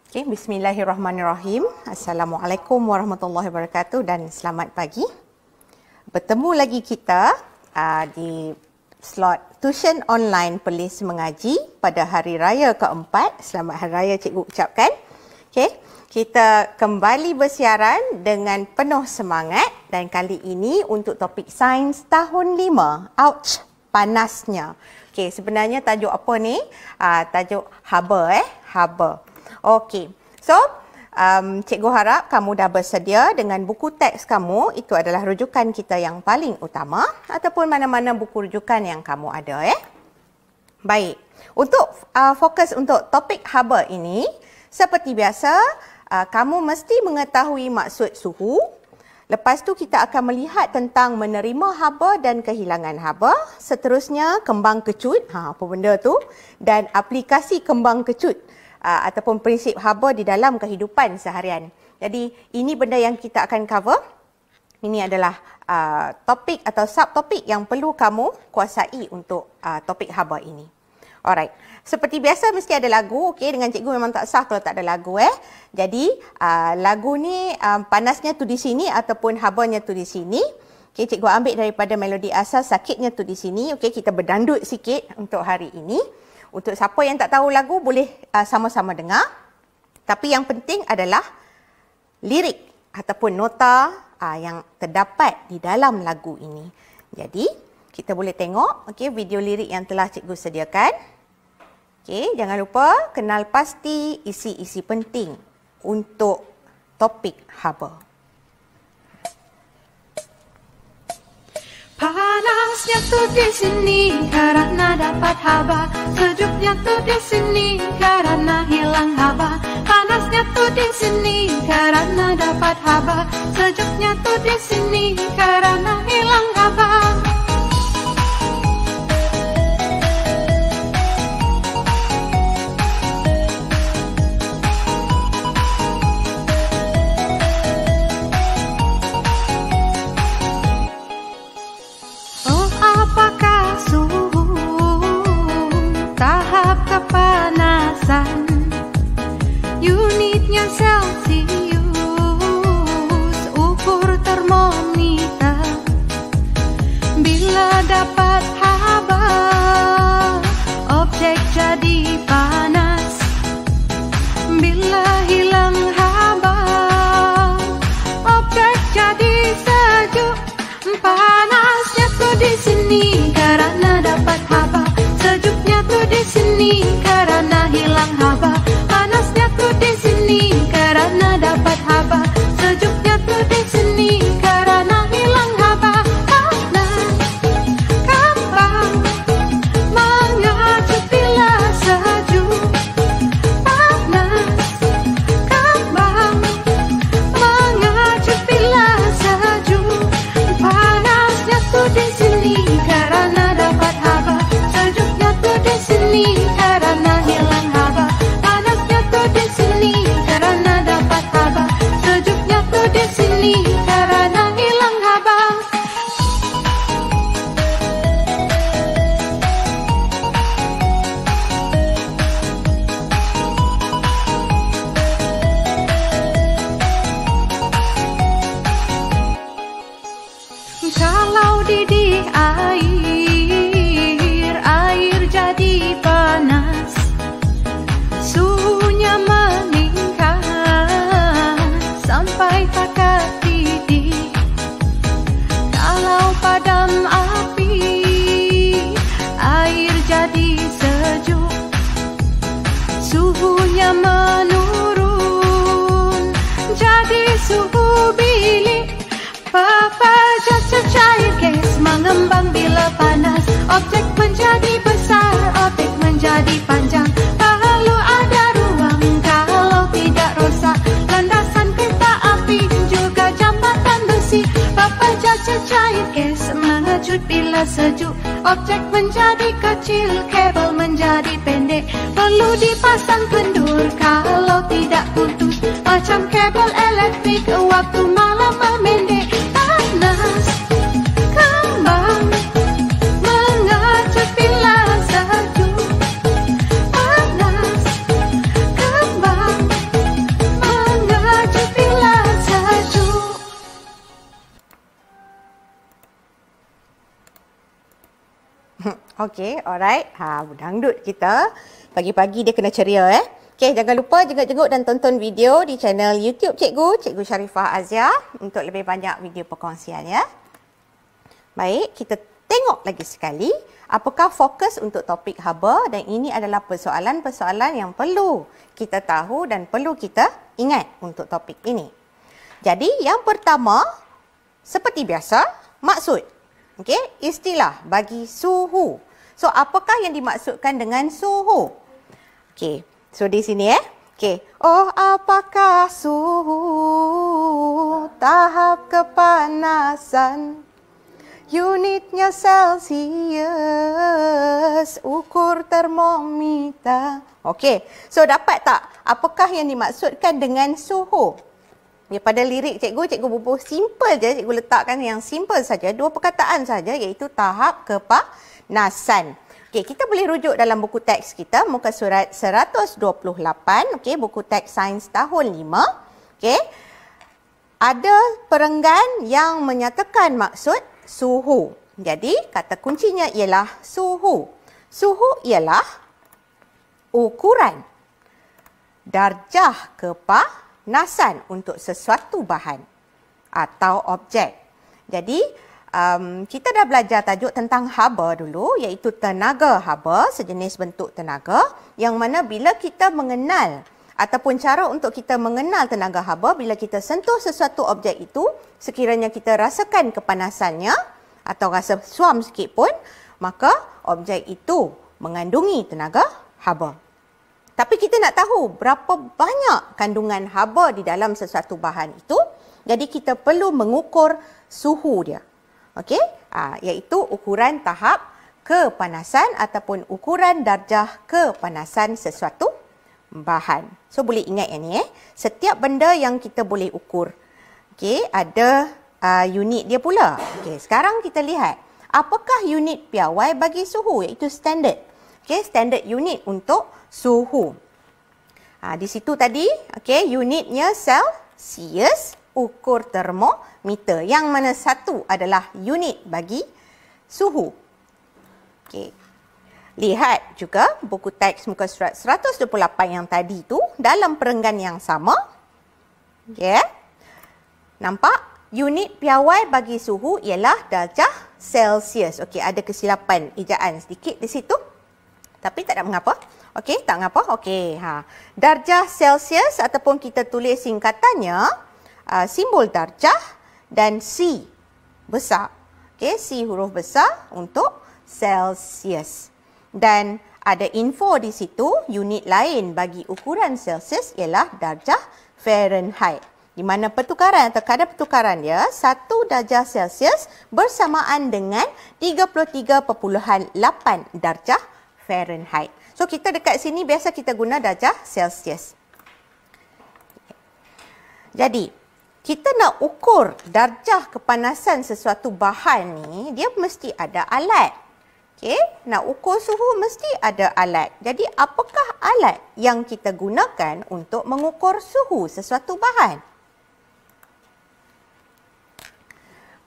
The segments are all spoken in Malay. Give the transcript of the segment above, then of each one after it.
Okay, bismillahirrahmanirrahim. Assalamualaikum warahmatullahi wabarakatuh dan selamat pagi. Bertemu lagi kita di slot tuition online Perlis Mengaji pada hari raya keempat. Selamat Hari Raya Cikgu ucapkan. Okay, kita kembali bersiaran dengan penuh semangat dan kali ini untuk topik sains tahun 5. Ouch, panasnya. Okay, sebenarnya tajuk apa ni? Tajuk haba haba. Okey, so cikgu harap kamu dah bersedia dengan buku teks kamu. Itu adalah rujukan kita yang paling utama ataupun mana-mana buku rujukan yang kamu ada. Baik, untuk fokus untuk topik haba ini, seperti biasa, kamu mesti mengetahui maksud suhu. Lepas tu kita akan melihat tentang menerima haba dan kehilangan haba. Seterusnya kembang kecut, apa benda tu, dan aplikasi kembang kecut ataupun prinsip haba di dalam kehidupan seharian. Jadi ini benda yang kita akan cover. Ini adalah topik atau subtopik yang perlu kamu kuasai untuk topik haba ini. Alright. Seperti biasa mesti ada lagu. Okey, dengan cikgu memang tak sah kalau tak ada lagu Jadi lagu ni panasnya tu di sini ataupun habanya tu di sini. Okey, cikgu ambil daripada melodi asas sakitnya tu di sini. Okey, kita berdandut sikit untuk hari ini. Untuk siapa yang tak tahu lagu, boleh sama-sama dengar. Tapi yang penting adalah lirik ataupun nota yang terdapat di dalam lagu ini. Jadi, kita boleh tengok video lirik yang telah cikgu sediakan. Jangan lupa kenal pasti isi-isi penting untuk topik haba. Panasnya tuh di sini karena dapat haba. Sejuknya tuh di sini karena hilang haba. Panasnya tuh di sini karena dapat haba. Sejuknya tuh di sini karena hilang haba. Unitnya Celsius, ukur termometer. Bila dapat haba, objek jadi panas. Bila hilang haba, objek jadi sejuk. Panasnya tuh di sini karena dapat haba. Sejuknya tuh di sini karena hilang haba. Panasnya tuh di sini karena dapat haba. Sejuknya tuh di sini karena hilang haba. Panas, gampang mengacut bila sejuk. Panas, gampang mengacut bila sejuk. Panasnya tuh di sini karena dapat haba. Sejuknya tuh di sini karena hilang haba. Panasnya tuh di sini karena dapat haba. Sejuknya tuh di sini karena hilang haba. Kalau didih air jadi panas. Suhunya meningkat sampai tak didih. Kalau padam api, air jadi sejuk. Suhunya menurun jadi suhu bilik. Pekerja cair gas mengembang bila panas. Objek menjadi besar, objek menjadi panjang. Perlu ada ruang kalau tidak rosak. Landasan kereta api juga jambatan besi. Pekerja cair gas mengecut bila sejuk. Objek menjadi kecil, kabel menjadi pendek. Perlu dipasang kendur kalau tidak putus. Macam kabel elektrik waktu malam memendek. Panas, kembang mengacut bila sejuk. Panas, kembang Okey, alright. Dangdut kita. Pagi-pagi dia kena ceria Okey, jangan lupa jenguk-jenguk dan tonton video di channel YouTube Cikgu Sharifah Azia untuk lebih banyak video perkongsian ya. Baik, kita tengok lagi sekali apakah fokus untuk topik haba, dan ini adalah persoalan-persoalan yang perlu kita tahu dan perlu kita ingat untuk topik ini. Jadi, yang pertama, seperti biasa, maksud. Okey, istilah bagi suhu. So, apakah yang dimaksudkan dengan suhu? Okey, so di sini Okey. Oh, apakah suhu tahap kepanasan? Unitnya Celsius, ukur termometer. Okey, so dapat tak apakah yang dimaksudkan dengan suhu? Daripada lirik cikgu bubuh simple je, cikgu letakkan yang simple saja, 2 perkataan saja, iaitu tahap kepanasan. Okey, kita boleh rujuk dalam buku teks kita, muka surat 128, okey, buku teks sains tahun 5. Okey. Ada perenggan yang menyatakan maksud suhu. Jadi, kata kuncinya ialah suhu. Suhu ialah ukuran darjah kepanasan untuk sesuatu bahan atau objek. Jadi, kita dah belajar tajuk tentang haba dulu, iaitu tenaga haba, sejenis bentuk tenaga, yang mana bila kita mengenal ataupun cara untuk kita mengenal tenaga haba, bila kita sentuh sesuatu objek itu, sekiranya kita rasakan kepanasannya atau rasa suam sikit pun, maka objek itu mengandungi tenaga haba. Tapi kita nak tahu berapa banyak kandungan haba di dalam sesuatu bahan itu, jadi kita perlu mengukur suhu dia. Okey? Iaitu ukuran tahap kepanasan ataupun ukuran darjah kepanasan sesuatu bahan. So, boleh ingat yang ni setiap benda yang kita boleh ukur, okey, ada unit dia pula. Okey, sekarang kita lihat apakah unit piawai bagi suhu, iaitu standard. Okey, standard unit untuk suhu. Di situ tadi, okey, unitnya Celsius, ukur termometer, yang mana satu adalah unit bagi suhu. Okey. Lihat juga buku teks muka surat 128 yang tadi tu dalam perenggan yang sama. Okey. Nampak? Unit piawai bagi suhu ialah darjah Celsius. Okey, ada kesilapan ejaan sedikit di situ. Tapi tak ada mengapa. Okey, tak mengapa. Okey, darjah Celsius ataupun kita tulis singkatannya simbol darjah dan C besar. Okey, C huruf besar untuk Celsius. Dan ada info di situ, unit lain bagi ukuran Celsius ialah darjah Fahrenheit. Di mana pertukaran atau kadar pertukaran dia 1 darjah Celsius bersamaan dengan 33.8 darjah Fahrenheit. So, kita dekat sini biasa kita guna darjah Celsius. Jadi, kita nak ukur darjah kepanasan sesuatu bahan ni, dia mesti ada alat. Okey, nak ukur suhu mesti ada alat. Jadi, apakah alat yang kita gunakan untuk mengukur suhu sesuatu bahan?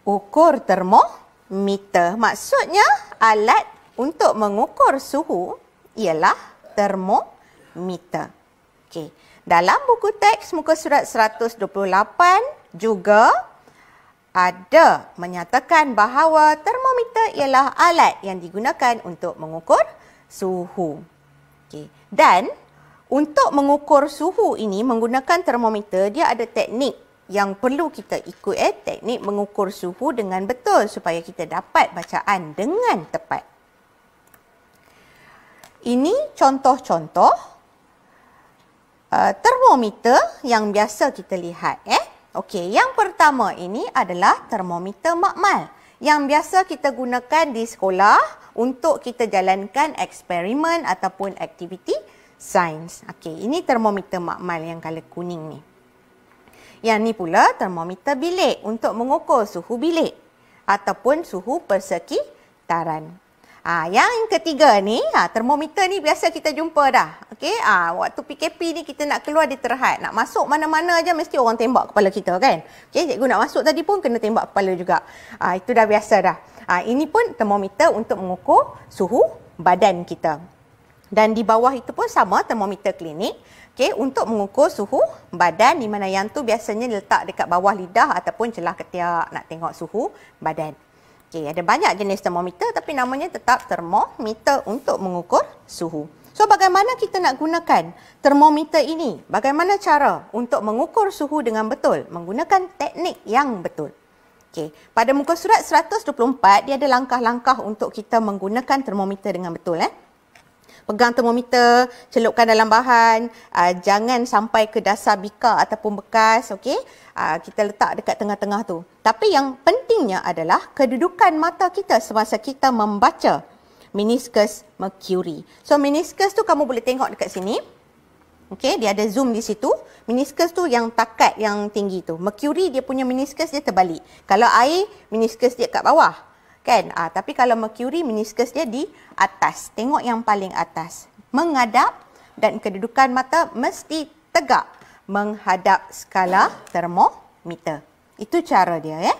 Ukur termometer. Maksudnya, alat untuk mengukur suhu ialah termometer. Okey. Dalam buku teks muka surat 128 juga ada menyatakan bahawa termometer ialah alat yang digunakan untuk mengukur suhu. Okey. Dan untuk mengukur suhu ini menggunakan termometer, dia ada teknik yang perlu kita ikut, teknik mengukur suhu dengan betul supaya kita dapat bacaan dengan tepat. Ini contoh-contoh termometer yang biasa kita lihat. Okey, yang pertama ini adalah termometer makmal yang biasa kita gunakan di sekolah untuk kita jalankan eksperimen ataupun aktiviti sains. Okey, ini termometer makmal yang color kuning ni. Yang ni pula termometer bilik untuk mengukur suhu bilik ataupun suhu persekitaran. Yang ketiga ni, termometer ni biasa kita jumpa dah. Okey, waktu PKP ni kita nak keluar dia terhad. Nak masuk mana-mana aja mesti orang tembak kepala kita kan. Okey, cikgu nak masuk tadi pun kena tembak kepala juga. Itu dah biasa dah. Ini pun termometer untuk mengukur suhu badan kita. Dan di bawah itu pun sama termometer klinik. Okey, untuk mengukur suhu badan di mana yang tu biasanya letak dekat bawah lidah ataupun celah ketiak nak tengok suhu badan. Okey, ada banyak jenis termometer tapi namanya tetap termometer untuk mengukur suhu. So, bagaimana kita nak gunakan termometer ini? Bagaimana cara untuk mengukur suhu dengan betul? Menggunakan teknik yang betul. Okey, pada muka surat 124, dia ada langkah-langkah untuk kita menggunakan termometer dengan betul. Pegang termometer, celupkan dalam bahan, jangan sampai ke dasar bikar ataupun bekas, okey. Kita letak dekat tengah-tengah tu. Tapi yang pentingnya adalah kedudukan mata kita semasa kita membaca meniscus mercury. So meniscus tu kamu boleh tengok dekat sini. Okey, dia ada zoom di situ. Meniscus tu yang takat yang tinggi tu. Mercury dia punya meniscus dia terbalik. Kalau air, meniscus dia kat bawah. Kan? Tapi kalau mercury, meniscus dia di atas. Tengok yang paling atas. Menghadap dan kedudukan mata mesti tegak menghadap skala termometer. Itu cara dia, ya.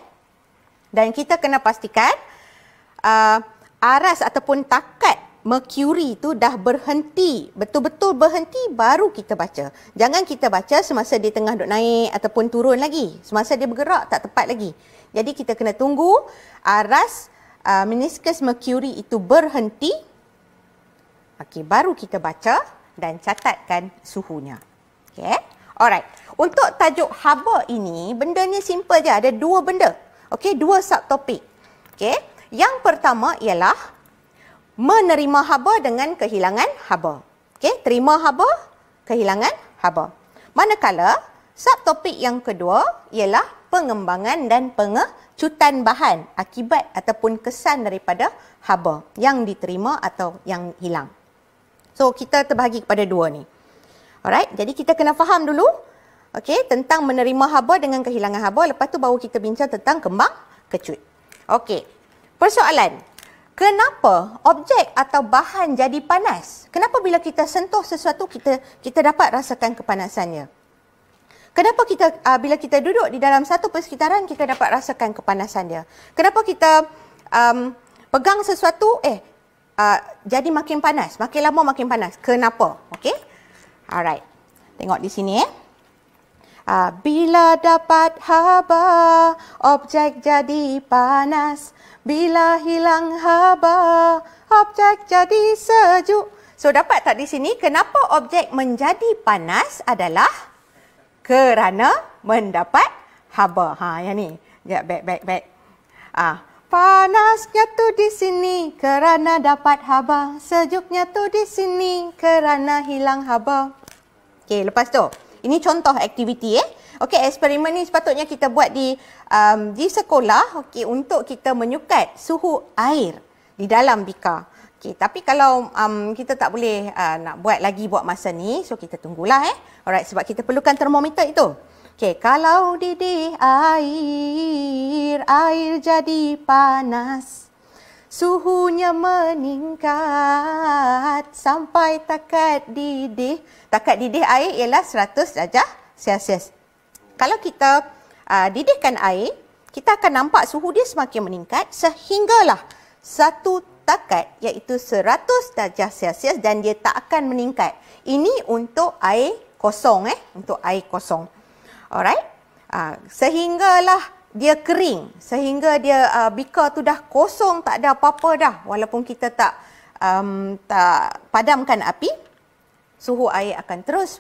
Dan kita kena pastikan aras ataupun takat mercury tu dah berhenti. Betul-betul berhenti baru kita baca. Jangan kita baca semasa dia tengah duk naik ataupun turun lagi. Semasa dia bergerak tak tepat lagi. Jadi kita kena tunggu aras meniscus mercury itu berhenti. Okey, baru kita baca dan catatkan suhunya. Okey. Alright. Untuk tajuk haba ini, bendanya simple je. Ada dua benda. Okey, dua subtopik. Okey. Yang pertama ialah menerima haba dengan kehilangan haba. Okey, terima haba, kehilangan haba. Manakala subtopik yang kedua ialah pengembangan dan pengecutan bahan akibat ataupun kesan daripada haba yang diterima atau yang hilang. So, kita terbahagi kepada dua ni. Alright, jadi kita kena faham dulu tentang menerima haba dengan kehilangan haba. Lepas tu baru kita bincang tentang kembang kecut. Okey, persoalan. Kenapa objek atau bahan jadi panas? Kenapa bila kita sentuh sesuatu kita dapat rasakan kepanasannya? Kenapa kita bila kita duduk di dalam satu persekitaran kita dapat rasakan kepanasan dia? Kenapa kita pegang sesuatu jadi makin panas, makin lama makin panas? Kenapa? Okey. Alright. Tengok di sini bila dapat haba, objek jadi panas. Bila hilang haba, objek jadi sejuk. So, dapat tak di sini kenapa objek menjadi panas adalah kerana mendapat haba. Yang ni. Ya, back. Panasnya tu di sini kerana dapat haba. Sejuknya tu di sini kerana hilang haba. Okey, lepas tu. Ini contoh aktiviti Okey, eksperimen ni sepatutnya kita buat di sekolah untuk kita menyukat suhu air di dalam bikar. Okey, tapi kalau kita tak boleh nak buat masa ni, so kita tunggulah Alright, sebab kita perlukan termometer itu. Okey, kalau didih air jadi panas. Suhunya meningkat sampai takat didih. Takat didih air ialah 100 darjah Celsius. Kalau kita didihkan air, kita akan nampak suhu dia semakin meningkat sehinggalah satu takat iaitu 100 darjah Celsius dan dia tak akan meningkat. Ini untuk air kosong untuk air kosong. Alright? Sehinggalah dia kering, sehingga dia bikar tu dah kosong, tak ada apa-apa dah. Walaupun kita tak padamkan api, suhu air akan terus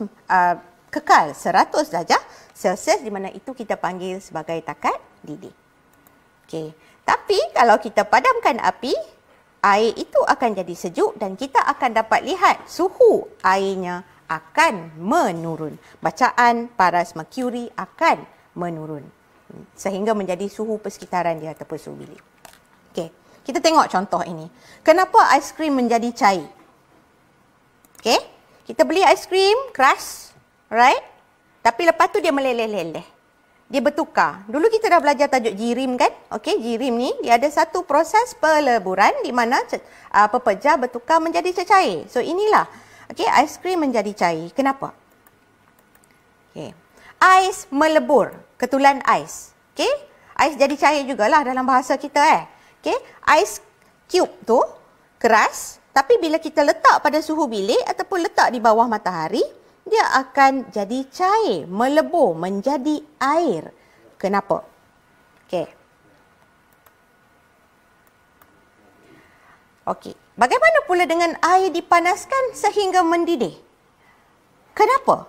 kekal 100 darjah Celsius, di mana itu kita panggil sebagai takat didih. Okey. Tapi kalau kita padamkan api, air itu akan jadi sejuk dan kita akan dapat lihat suhu airnya akan menurun. Bacaan paras mercury akan menurun sehingga menjadi suhu persekitaran dia ataupun suhu bilik. Okey. Kita tengok contoh ini. Kenapa aiskrim menjadi cair? Okey. Kita beli aiskrim keras, right? Tapi lepas tu dia meleleh-leleh. dia bertukar. Dulu kita dah belajar tajuk jirim kan? Okey, jirim ni dia ada satu proses peleburan di mana pepeja bertukar menjadi cecair. So inilah, okey, aiskrim menjadi cair. Kenapa? Okey. Ais melebur, ketulan ais. Okey? Ais jadi cair jugalah dalam bahasa kita Okey? Ais cube tu keras, tapi bila kita letak pada suhu bilik ataupun letak di bawah matahari, dia akan jadi cair, melebur menjadi air. Kenapa? Okey. Okey. Bagaimana pula dengan air dipanaskan sehingga mendidih? Kenapa?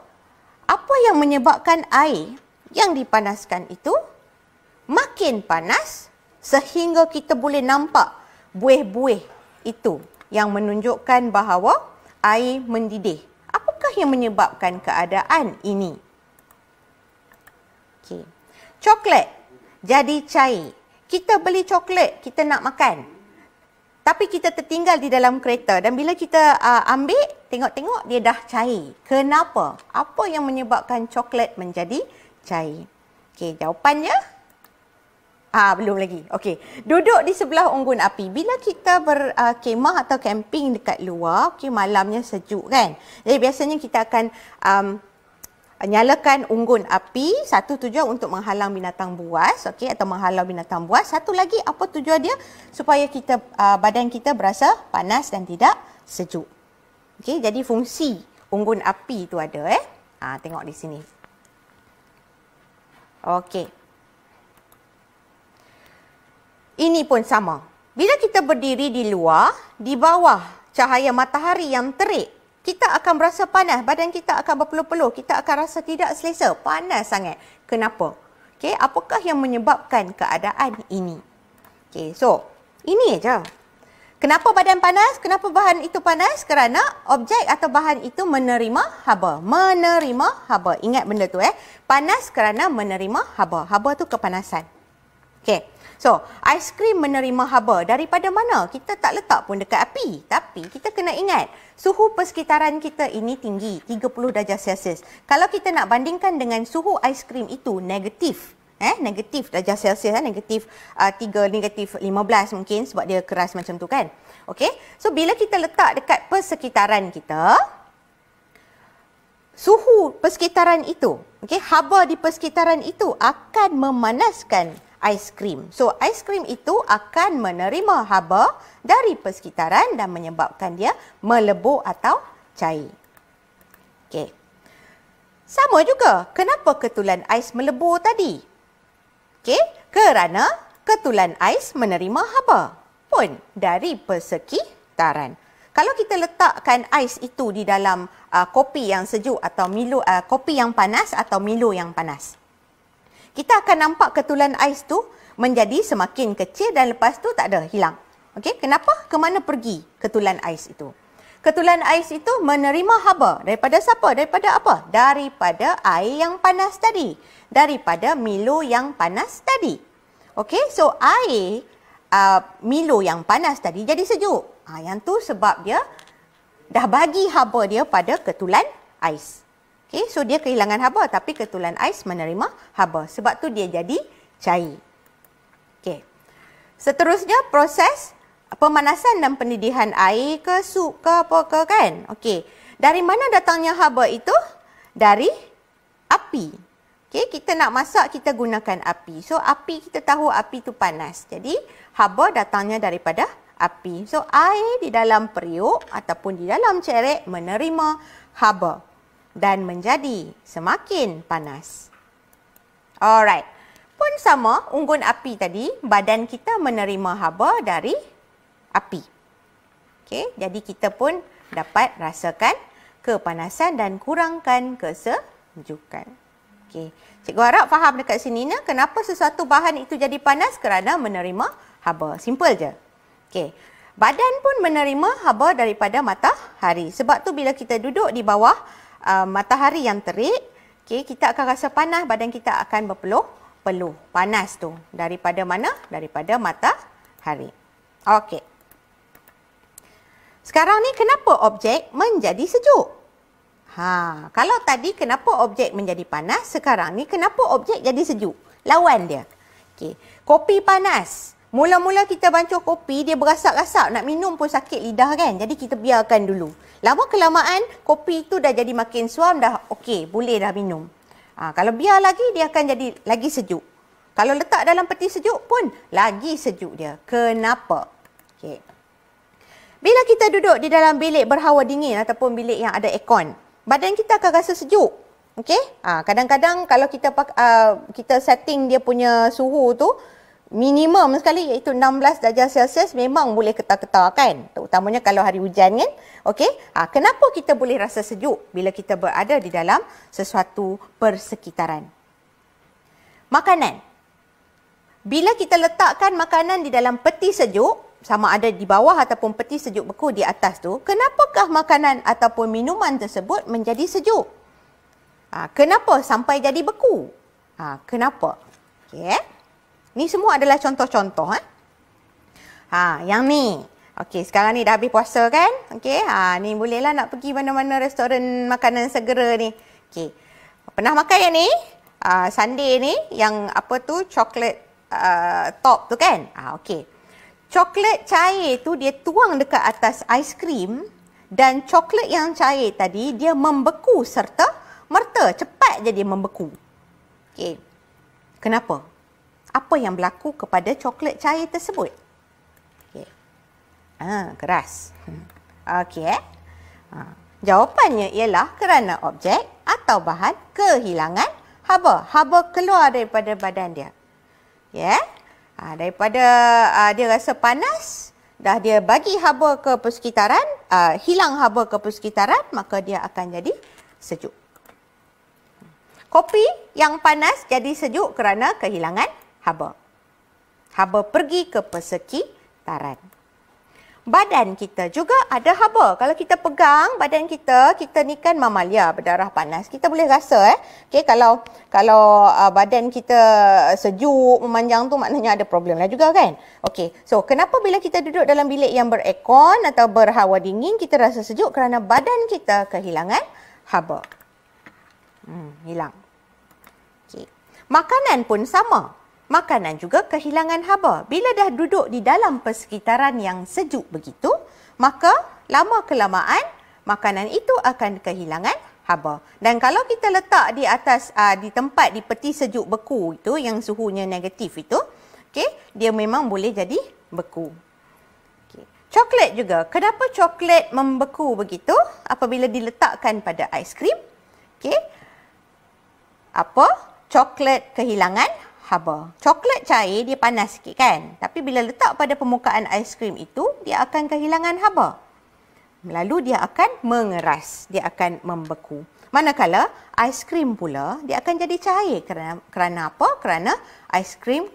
Apa yang menyebabkan air yang dipanaskan itu makin panas sehingga kita boleh nampak buih-buih itu yang menunjukkan bahawa air mendidih? Apakah yang menyebabkan keadaan ini? Okey. Coklat jadi cair. Kita beli coklat, kita nak makan. Tapi kita tertinggal di dalam kereta dan bila kita ambil, tengok-tengok dia dah cair. Kenapa? Apa yang menyebabkan coklat menjadi cair? Okey, jawapannya belum lagi. Okey, duduk di sebelah unggun api. Bila kita berkemah atau camping dekat luar, okey, malamnya sejuk kan. Jadi biasanya kita akan nyalakan unggun api. Satu tujuan untuk menghalang binatang buas, okey, atau menghalau binatang buas. Satu lagi apa tujuan dia? Supaya kita badan kita berasa panas dan tidak sejuk. Okey, jadi fungsi unggun api tu ada tengok di sini. Okey. Ini pun sama. Bila kita berdiri di luar, di bawah cahaya matahari yang terik, kita akan berasa panas, badan kita akan berpeluh-peluh, kita akan rasa tidak selesa, panas sangat. Kenapa? Okey, apakah yang menyebabkan keadaan ini? Okey, so ini aja. Kenapa badan panas? Kenapa bahan itu panas? Kerana objek atau bahan itu menerima haba. Menerima haba. Ingat benda tu Panas kerana menerima haba. Haba tu kepanasan. Okey. So, aiskrim menerima haba daripada mana? Kita tak letak pun dekat api. Tapi kita kena ingat, suhu persekitaran kita ini tinggi, 30 darjah Celsius. Kalau kita nak bandingkan dengan suhu aiskrim itu negatif, negatif darjah Celsius, negatif 3, negatif 15 mungkin sebab dia keras macam tu kan. Okey. So, bila kita letak dekat persekitaran kita, suhu persekitaran itu, okey, haba di persekitaran itu akan memanaskan aiskrim. So, aiskrim itu akan menerima haba dari persekitaran dan menyebabkan dia melebur atau cair. Okey. Sama juga, kenapa ketulan ais melebur tadi? Okey, kerana ketulan ais menerima haba pun dari persekitaran. Kalau kita letakkan ais itu di dalam kopi yang sejuk atau Milo, kopi yang panas atau Milo yang panas, kita akan nampak ketulan ais tu menjadi semakin kecil dan lepas tu tak ada, hilang. Okey, kenapa? Ke mana pergi ketulan ais itu? Ketulan ais itu menerima haba daripada siapa? Daripada apa? Daripada air yang panas tadi. Daripada Milo yang panas tadi. Okey, so air Milo yang panas tadi jadi sejuk. Yang tu sebab dia dah bagi haba dia pada ketulan ais. Okay, so dia kehilangan haba tapi ketulan ais menerima haba. Sebab tu dia jadi cair. Okay. Seterusnya proses pemanasan dan pendidihan air ke sup ke apa ke kan. Okay. Dari mana datangnya haba itu? Dari api. Okay, kita nak masak kita gunakan api. So api kita tahu api tu panas. Jadi haba datangnya daripada api. So air di dalam periuk ataupun di dalam cerek menerima haba dan menjadi semakin panas. Alright. Pun sama, unggun api tadi, badan kita menerima haba dari api. Okey, jadi kita pun dapat rasakan kepanasan dan kurangkan kesejukan. Okey, cikgu harap faham dekat sini ni kenapa sesuatu bahan itu jadi panas kerana menerima haba. Simple je. Okey. Badan pun menerima haba daripada matahari. Sebab tu bila kita duduk di bawah matahari yang terik, okay, kita akan rasa panas, badan kita akan berpeluh-peluh. Panas tu. Daripada mana? Daripada matahari. Okey. Sekarang ni kenapa objek menjadi sejuk? Kalau tadi kenapa objek menjadi panas, sekarang ni kenapa objek jadi sejuk? Lawan dia. Okey. Kopi panas. Mula-mula kita bancuh kopi, dia berasak-rasak, nak minum pun sakit lidah kan. Jadi kita biarkan dulu. Lama kelamaan kopi tu dah jadi makin suam, dah okey, boleh dah minum. Kalau biar lagi, dia akan jadi lagi sejuk. Kalau letak dalam peti sejuk pun lagi sejuk dia. Kenapa? Okey. Bila kita duduk di dalam bilik berhawa dingin ataupun bilik yang ada aircon, badan kita akan rasa sejuk. Okey? Kadang-kadang kalau kita setting dia punya suhu tu minimum sekali iaitu 16 darjah Celsius, memang boleh ketar-ketar kan. Terutamanya kalau hari hujan kan. Okey? Kenapa kita boleh rasa sejuk bila kita berada di dalam sesuatu persekitaran? Makanan. Bila kita letakkan makanan di dalam peti sejuk, sama ada di bawah ataupun peti sejuk beku di atas tu, kenapakah makanan ataupun minuman tersebut menjadi sejuk? Kenapa sampai jadi beku? Kenapa? Okey. Ni semua adalah contoh-contoh. Yang ni. Okey, sekarang ni dah habis puasa kan? Okey, ni bolehlah nak pergi mana-mana restoran makanan segera ni. Okey. Pernah makan yang ni? Sundae ni, yang apa tu, coklat top tu kan? Okey. Coklat cair tu dia tuang dekat atas aiskrim dan coklat yang cair tadi dia membeku serta merta. Cepat je dia membeku. Okey. Kenapa? Apa yang berlaku kepada coklat cair tersebut? Okey. Keras. Okey. Jawapannya ialah kerana objek atau bahan kehilangan haba. Haba keluar daripada badan dia. Ya. Daripada dia rasa panas, dah dia bagi haba ke persekitaran, hilang haba ke persekitaran, maka dia akan jadi sejuk. Kopi yang panas jadi sejuk kerana kehilangan haba. Haba pergi ke persekitaran. Badan kita juga ada haba. Kalau kita pegang badan kita ni kan mamalia, berdarah panas. Kita boleh rasa okey, kalau badan kita sejuk, memanjang tu maknanya ada problem lah juga kan. Okey. So, kenapa bila kita duduk dalam bilik yang beraircon atau berhawa dingin kita rasa sejuk? Kerana badan kita kehilangan haba. Hilang. Okey. Makanan pun sama. Makanan juga kehilangan haba. Bila dah duduk di dalam persekitaran yang sejuk begitu, maka lama kelamaan makanan itu akan kehilangan haba. Dan kalau kita letak di atas di tempat di peti sejuk beku itu yang suhunya negatif itu, okey, dia memang boleh jadi beku. Okay. Coklat juga. Kenapa coklat membeku begitu apabila diletakkan pada aiskrim? Okey. Apa? Coklat kehilangan haba. Coklat cair dia panas sikit kan? Tapi bila letak pada permukaan aiskrim itu, dia akan kehilangan haba. Lalu dia akan mengeras, dia akan membeku. Manakala aiskrim pula, dia akan jadi cair. Kerana apa? Kerana aiskrim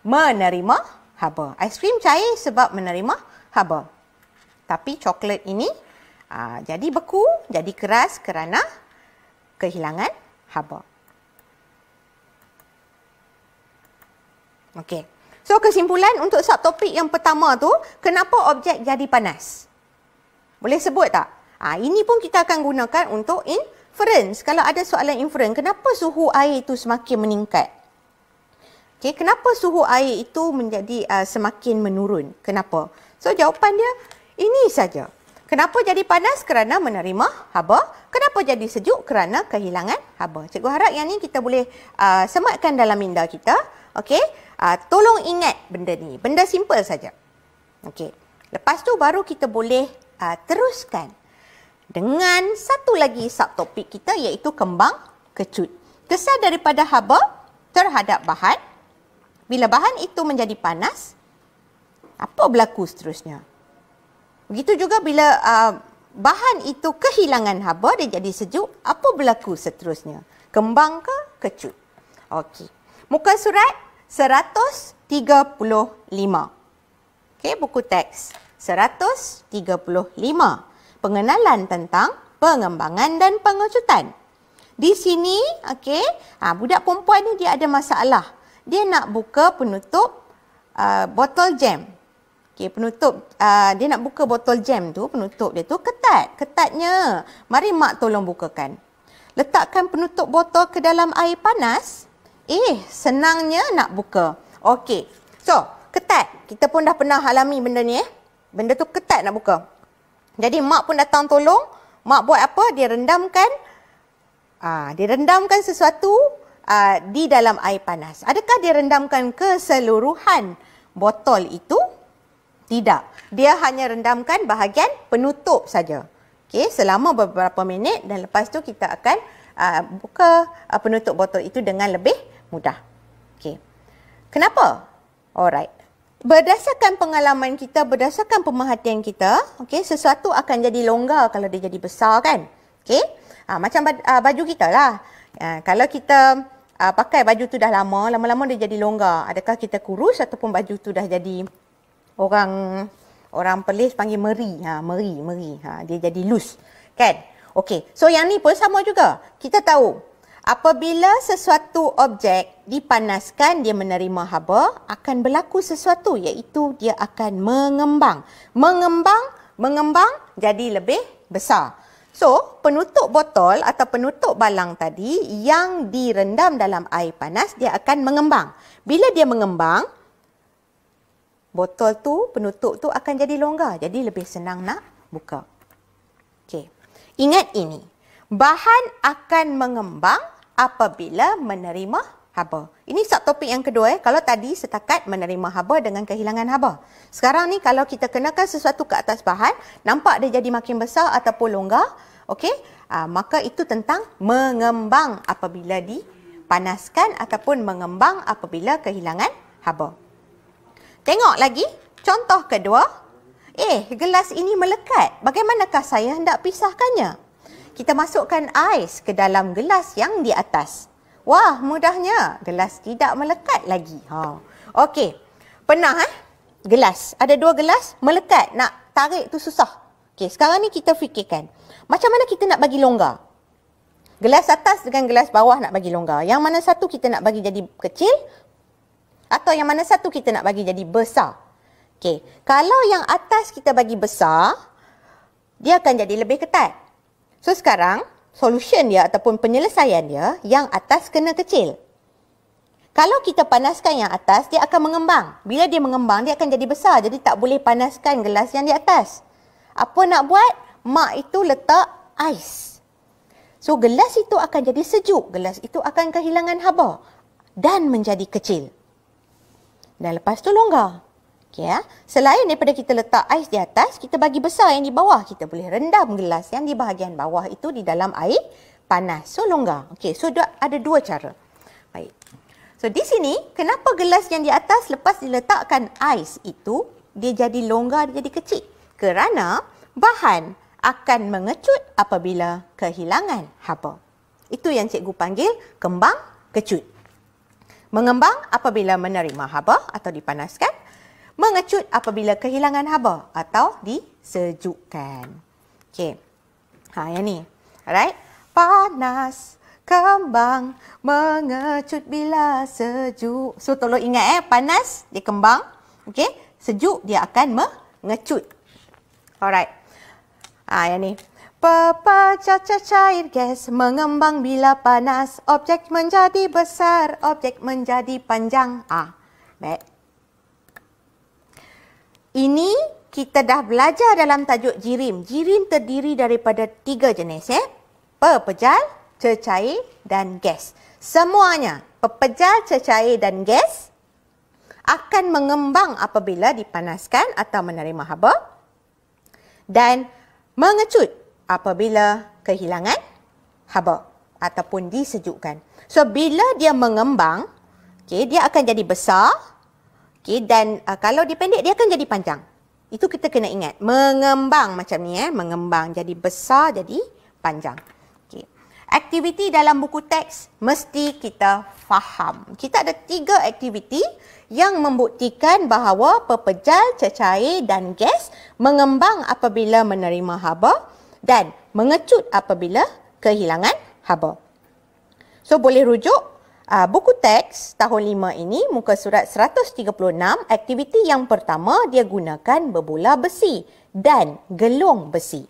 menerima haba. Aiskrim cair sebab menerima haba. Tapi coklat ini jadi beku, jadi keras kerana kehilangan haba. Okey. So, kesimpulan untuk subtopik yang pertama tu, kenapa objek jadi panas? Boleh sebut tak? Ini pun kita akan gunakan untuk inference. Kalau ada soalan inference, kenapa suhu air itu semakin meningkat? Okey, kenapa suhu air itu menjadi semakin menurun? Kenapa? So, jawapan dia ini saja. Kenapa jadi panas? Kerana menerima haba. Kenapa jadi sejuk? Kerana kehilangan haba. Cikgu harap yang ni kita boleh sematkan dalam minda kita. Okey, tolong ingat benda ni. Benda simple saja. Okey. Lepas tu baru kita boleh teruskan dengan satu lagi subtopik kita iaitu kembang kecut. Kesan daripada haba terhadap bahan. Bila bahan itu menjadi panas, apa berlaku seterusnya? Begitu juga bila bahan itu kehilangan haba, dia jadi sejuk, apa berlaku seterusnya? Kembang ke kecut? Okey. Muka surat 135. Okey, buku teks 135. Pengenalan tentang pengembangan dan pengecutan. Di sini, okey, budak perempuan ni dia ada masalah. Dia nak buka penutup botol jam. Okey, penutup dia nak buka botol jam tu, penutup dia tu ketat. Ketatnya. Mari mak tolong bukakan. Letakkan penutup botol ke dalam air panas. Senangnya nak buka. Okey. So, ketat. Kita pun dah pernah alami benda ni Benda tu ketat nak buka. Jadi mak pun datang tolong. Mak buat apa? Dia rendamkan sesuatu di dalam air panas. Adakah dia rendamkan keseluruhan botol itu? Tidak. Dia hanya rendamkan bahagian penutup saja. Okey, selama beberapa minit dan lepas tu kita akan buka penutup botol itu dengan lebih mudah. Okey. Kenapa? Alright. Berdasarkan pengalaman kita, berdasarkan pemerhatian kita, okey, sesuatu akan jadi longgar kalau dia jadi besar kan? Okey. Macam baju kita lah. Kalau kita pakai baju tu dah lama, lama-lama dia jadi longgar. Adakah kita kurus ataupun baju tu dah jadi orang Perlis panggil meri. Meri. Dia jadi loose. Kan? Okey. So yang ni pun sama juga. Kita tahu apabila sesuatu objek dipanaskan, dia menerima haba, akan berlaku sesuatu iaitu dia akan mengembang. Mengembang jadi lebih besar. So, penutup botol atau penutup balang tadi yang direndam dalam air panas, dia akan mengembang. Bila dia mengembang, botol tu, penutup tu akan jadi longgar. Jadi lebih senang nak buka. Okey. Ingat ini. Bahan akan mengembang apabila menerima haba. Ini subtopik yang kedua. Kalau tadi setakat menerima haba dengan kehilangan haba. Sekarang ni kalau kita kenakan sesuatu ke atas bahan, nampak dia jadi makin besar ataupun longgar. Okey. Maka itu tentang mengembang apabila dipanaskan ataupun mengembang apabila kehilangan haba. Tengok lagi, contoh kedua. Gelas ini melekat. Bagaimanakah saya hendak pisahkannya? Kita masukkan ais ke dalam gelas yang di atas. Wah, mudahnya. Gelas tidak melekat lagi. Okey. Pernah gelas. Ada dua gelas melekat. Nak tarik tu susah. Okey, sekarang ni kita fikirkan. Macam mana kita nak bagi longgar? Gelas atas dengan gelas bawah nak bagi longgar. Yang mana satu kita nak bagi jadi kecil? Atau yang mana satu kita nak bagi jadi besar? Okey, kalau yang atas kita bagi besar, dia akan jadi lebih ketat. So sekarang, solution dia ataupun penyelesaian dia, yang atas kena kecil. Kalau kita panaskan yang atas, dia akan mengembang. Bila dia mengembang, dia akan jadi besar. Jadi tak boleh panaskan gelas yang di atas. Apa nak buat? Mak itu letak ais. So gelas itu akan jadi sejuk. Gelas itu akan kehilangan haba dan menjadi kecil. Dan lepas tu longgar. Okay, selain daripada kita letak ais di atas, kita bagi besar yang di bawah. Kita boleh rendam gelas yang di bahagian bawah itu di dalam air panas. So longgar. Okay, so ada dua cara. Baik. So di sini, kenapa gelas yang di atas lepas diletakkan ais itu, dia jadi longgar, dia jadi kecil? Kerana bahan akan mengecut apabila kehilangan haba. Itu yang cikgu panggil kembang kecut. Mengembang apabila menerima haba atau dipanaskan. Mengecut apabila kehilangan haba atau disejukkan. Okey. Yang ni. Alright. Panas, kembang, mengecut bila sejuk. So tolong ingat panas dia kembang. Okey. Sejuk dia akan mengecut. Alright. Yang ni. Pepecah cair gas mengembang bila panas. Objek menjadi besar, objek menjadi panjang. Baik. Ini kita dah belajar dalam tajuk jirim. Jirim terdiri daripada 3 jenis. Pepejal, cecair dan gas. Semuanya, pepejal, cecair dan gas akan mengembang apabila dipanaskan atau menerima haba dan mengecut apabila kehilangan haba ataupun disejukkan. So bila dia mengembang, dia akan jadi besar, dan kalau dia pendek dia akan jadi panjang. Itu kita kena ingat. Mengembang macam ni, mengembang jadi besar, jadi panjang. Aktiviti dalam buku teks mesti kita faham. Kita ada 3 aktiviti yang membuktikan bahawa pepejal, cecair dan gas mengembang apabila menerima haba dan mengecut apabila kehilangan haba. So boleh rujuk Buku teks tahun 5 ini, muka surat 136, aktiviti yang pertama dia gunakan berbola besi dan gelung besi.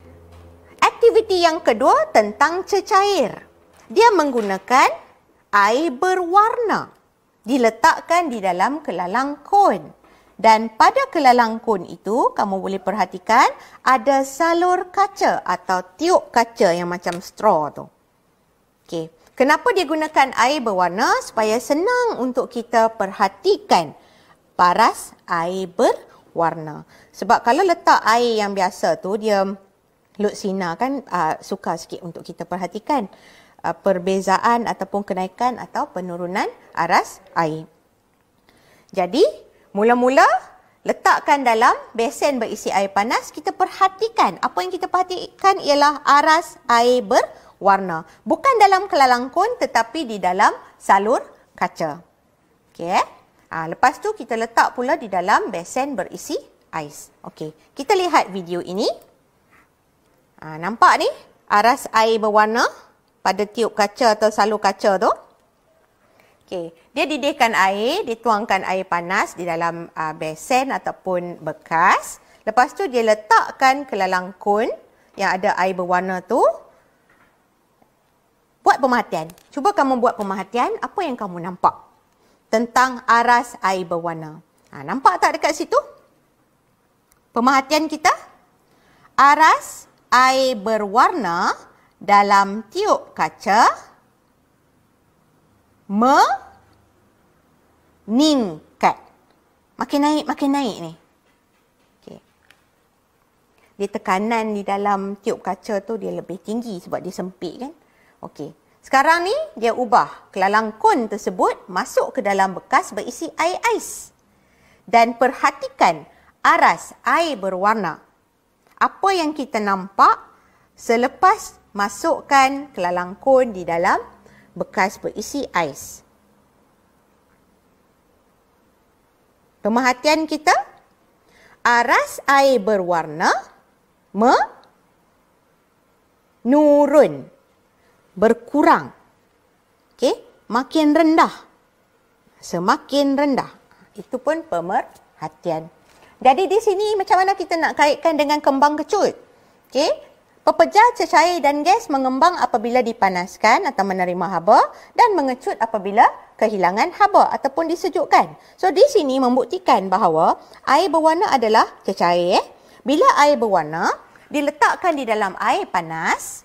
Aktiviti yang kedua tentang cecair. Dia menggunakan air berwarna. Diletakkan di dalam kelalang kon. Dan pada kelalang kon itu, kamu boleh perhatikan ada salur kaca atau tiup kaca yang macam straw tu. Okey. Kenapa dia gunakan air berwarna? Supaya senang untuk kita perhatikan paras air berwarna. Sebab kalau letak air yang biasa tu, dia lut sinar kan, sukar sikit untuk kita perhatikan perbezaan ataupun kenaikan atau penurunan aras air. Jadi, mula-mula letakkan dalam besen berisi air panas, kita perhatikan. Apa yang kita perhatikan ialah aras air berwarna. Bukan dalam kelalang kon tetapi di dalam salur kaca. Okey. Lepas tu kita letak pula di dalam besen berisi ais. Okey. Kita lihat video ini. Nampak ni aras air berwarna pada tiup kaca atau salur kaca tu. Okey. Dia didihkan air, dituangkan air panas di dalam besen ataupun bekas. Lepas tu dia letakkan kelalang kon yang ada air berwarna tu. Buat pemerhatian. Cuba kamu buat pemerhatian apa yang kamu nampak tentang aras air berwarna. Nampak tak dekat situ? Pemerhatian kita. Aras air berwarna dalam tiup kaca meningkat. Makin naik ni. Okay. Dia tekanan di dalam tiup kaca tu dia lebih tinggi sebab dia sempit kan. Okey. Sekarang ni dia ubah kelalang kon tersebut masuk ke dalam bekas berisi air ais. Dan perhatikan aras air berwarna. Apa yang kita nampak selepas masukkan kelalang kon di dalam bekas berisi ais. Pemerhatian kita, aras air berwarna menurun, berkurang. Okey, makin rendah. Semakin rendah. Itu pun pemerhatian. Jadi di sini macam mana kita nak kaitkan dengan kembang kecut? Okey, pepejal cecair dan gas mengembang apabila dipanaskan atau menerima haba dan mengecut apabila kehilangan haba ataupun disejukkan. So di sini membuktikan bahawa air berwarna adalah cecair. Bila air berwarna diletakkan di dalam air panas,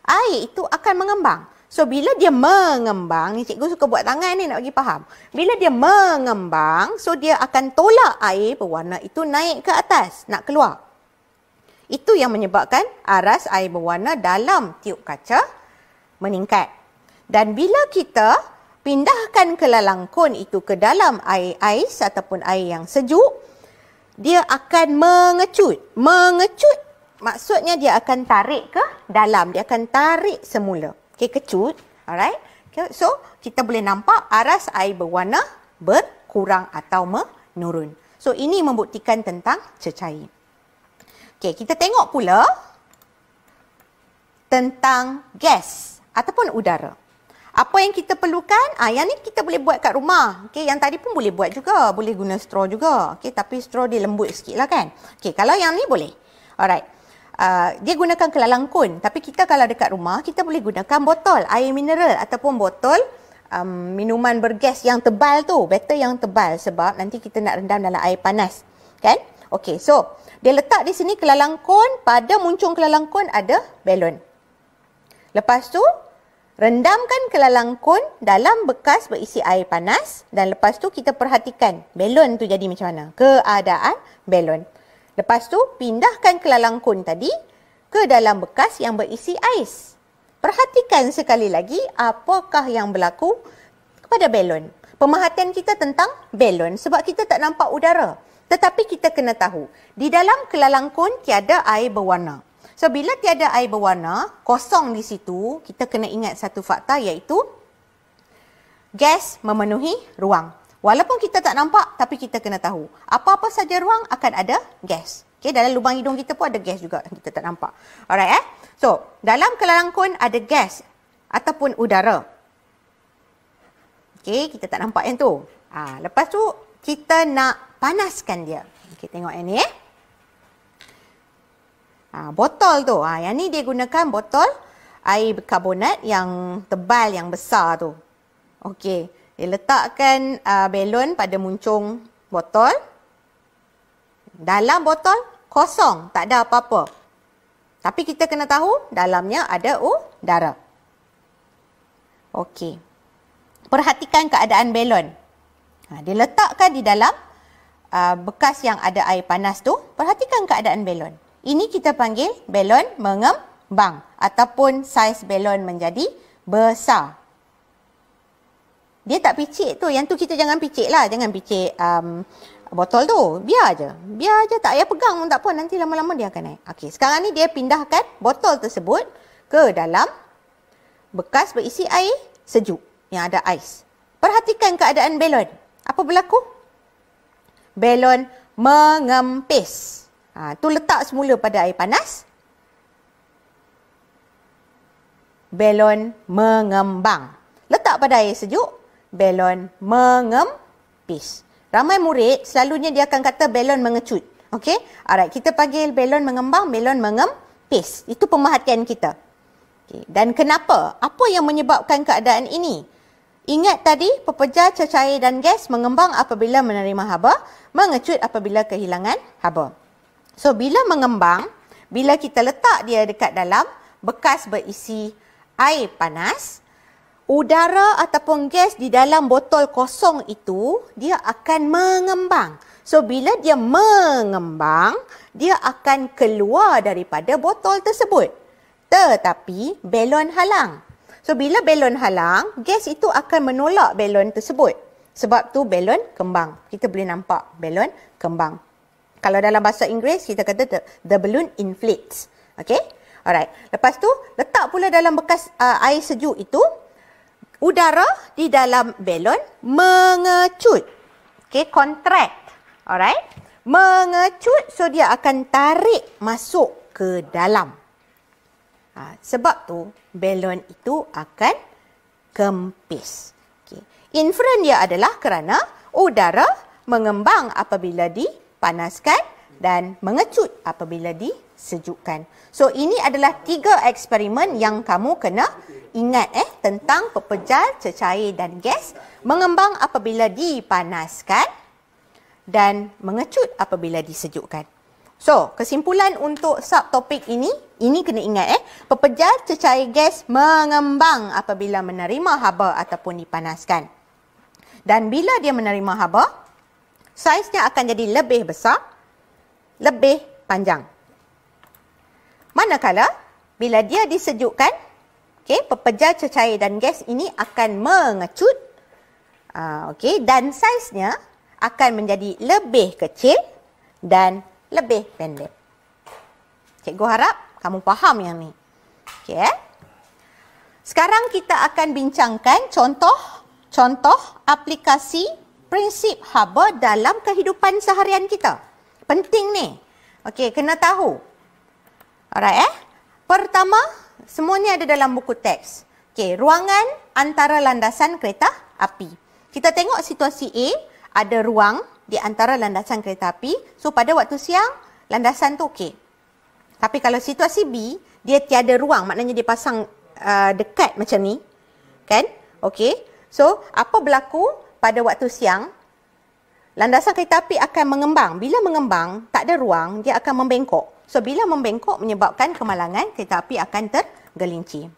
air itu akan mengembang. So bila dia mengembang, ni cikgu suka buat tangan ni nak bagi faham. Bila dia mengembang, so dia akan tolak air berwarna itu naik ke atas, nak keluar. Itu yang menyebabkan aras air berwarna dalam tiup kaca meningkat. Dan bila kita pindahkan kelalang kon itu ke dalam air ais ataupun air yang sejuk, dia akan mengecut. Mengecut maksudnya dia akan tarik ke dalam, dia akan tarik semula. Okey, kecut. Alright. Okay, so kita boleh nampak aras air berwarna berkurang atau menurun. So ini membuktikan tentang cecair. Okey, kita tengok pula tentang gas ataupun udara. Apa yang kita perlukan? Yang ni kita boleh buat kat rumah. Okey, yang tadi pun boleh buat juga. Boleh guna straw juga. Okey, tapi straw dia lembut sikit lah kan. Okey, kalau yang ni boleh. Alright. Dia gunakan kelalang kon. Tapi kita kalau dekat rumah, kita boleh gunakan botol air mineral ataupun botol minuman bergas yang tebal tu. Better yang tebal sebab nanti kita nak rendam dalam air panas. Kan? Okey, so dia letak di sini kelalang kon. Pada muncung kelalang kon ada belon. Lepas tu, rendamkan kelalang kon dalam bekas berisi air panas. Dan lepas tu kita perhatikan belon tu jadi macam mana. Keadaan belon. Lepas tu, pindahkan kelalang kon tadi ke dalam bekas yang berisi ais. Perhatikan sekali lagi apakah yang berlaku kepada belon. Pemerhatian kita tentang belon sebab kita tak nampak udara. Tetapi kita kena tahu, di dalam kelalang kon tiada air berwarna. So, bila tiada air berwarna, kosong di situ, kita kena ingat satu fakta iaitu gas memenuhi ruang. Walaupun kita tak nampak, tapi kita kena tahu. Apa-apa saja ruang akan ada gas. Okay, dalam lubang hidung kita pun ada gas juga. Kita tak nampak. Alright, So, dalam kelalang kon ada gas ataupun udara. Okey, kita tak nampak yang tu. Lepas tu kita nak panaskan dia. Okey, tengok yang ni botol tu. Yang ni dia gunakan botol air bikarbonat yang tebal, yang besar tu. Okey, dia letakkan belon pada muncung botol. Dalam botol kosong, tak ada apa-apa. Tapi kita kena tahu dalamnya ada udara. Okey. Perhatikan keadaan belon. Dia letakkan di dalam bekas yang ada air panas tu. Perhatikan keadaan belon. Ini kita panggil belon mengembang ataupun saiz belon menjadi besar. Dia tak picit tu. Yang tu kita jangan picit lah. Jangan picit botol tu. Biar je. Biar je. Tak payah pegang pun tak apa. Nanti lama-lama dia akan naik. Okey. Sekarang ni dia pindahkan botol tersebut ke dalam bekas berisi air sejuk yang ada ais. Perhatikan keadaan belon. Apa berlaku? Belon mengempis. Tu letak semula pada air panas. Belon mengembang. Letak pada air sejuk. Belon mengempis. Ramai murid selalunya dia akan kata belon mengecut. Okey? Alright, kita panggil belon mengembang, belon mengempis. Itu pemerhatian kita. Okay. Dan kenapa? Apa yang menyebabkan keadaan ini? Ingat tadi, pepejar, cecair dan gas mengembang apabila menerima haba, mengecut apabila kehilangan haba. So, bila mengembang, bila kita letak dia dekat dalam bekas berisi air panas, udara ataupun gas di dalam botol kosong itu, dia akan mengembang. So, bila dia mengembang, dia akan keluar daripada botol tersebut. Tetapi, belon halang. So, bila belon halang, gas itu akan menolak belon tersebut. Sebab tu belon kembang. Kita boleh nampak belon kembang. Kalau dalam bahasa Inggeris, kita kata the balloon inflates. Okay? Alright. Lepas tu, letak pula dalam bekas air sejuk itu, udara di dalam belon mengecut. Okay? Contract. Alright? Mengecut, so dia akan tarik masuk ke dalam. Sebab tu, belon itu akan kempis. Okay. Inferen dia adalah kerana udara mengembang apabila dipanaskan dan mengecut apabila disejukkan. So, ini adalah 3 eksperimen yang kamu kena ingat tentang pepejar, cecair dan gas mengembang apabila dipanaskan dan mengecut apabila disejukkan. So, kesimpulan untuk subtopik ini kena ingat pepejar, cecair gas mengembang apabila menerima haba ataupun dipanaskan. Dan bila dia menerima haba, saiznya akan jadi lebih besar, lebih panjang. Manakala, bila dia disejukkan, pepejar, cecair dan gas ini akan mengecut, dan saiznya akan menjadi lebih kecil dan lebih pendek. Cikgu harap kamu faham yang ni. Okey. Sekarang kita akan bincangkan contoh aplikasi prinsip haba dalam kehidupan seharian kita. Penting ni. Okey, kena tahu. Alright Pertama, semua ni ada dalam buku teks. Okey, ruangan antara landasan kereta api. Kita tengok situasi A, ada ruang di antara landasan kereta api. So, pada waktu siang, landasan tu okey. Tapi kalau situasi B, dia tiada ruang. Maknanya dia pasang dekat macam ni. Kan? Okey. So, apa berlaku pada waktu siang? Landasan kereta api akan mengembang. Bila mengembang, tak ada ruang, dia akan membengkok. So, bila membengkok menyebabkan kemalangan, kereta api akan tergelincir.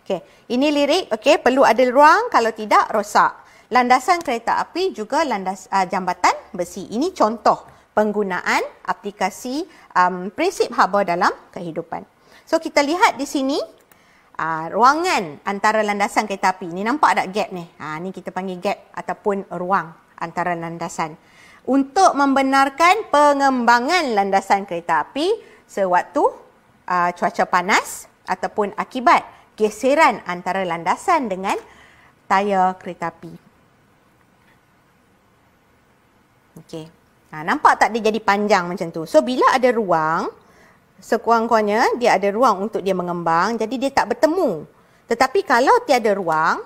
Okey. Ini lirik. Okey, perlu ada ruang. Kalau tidak, rosak. Landasan kereta api juga jambatan besi. Ini contoh penggunaan aplikasi prinsip haba dalam kehidupan. So, kita lihat di sini ruangan antara landasan kereta api. Ni nampak tak gap ni? Ni kita panggil gap ataupun ruang antara landasan. Untuk membenarkan pengembangan landasan kereta api sewaktu cuaca panas ataupun akibat geseran antara landasan dengan tayar kereta api. Okey. Nampak tak dia jadi panjang macam tu? So, bila ada ruang, sekurang-kurangnya dia ada ruang untuk dia mengembang, jadi dia tak bertemu. Tetapi kalau tiada ruang,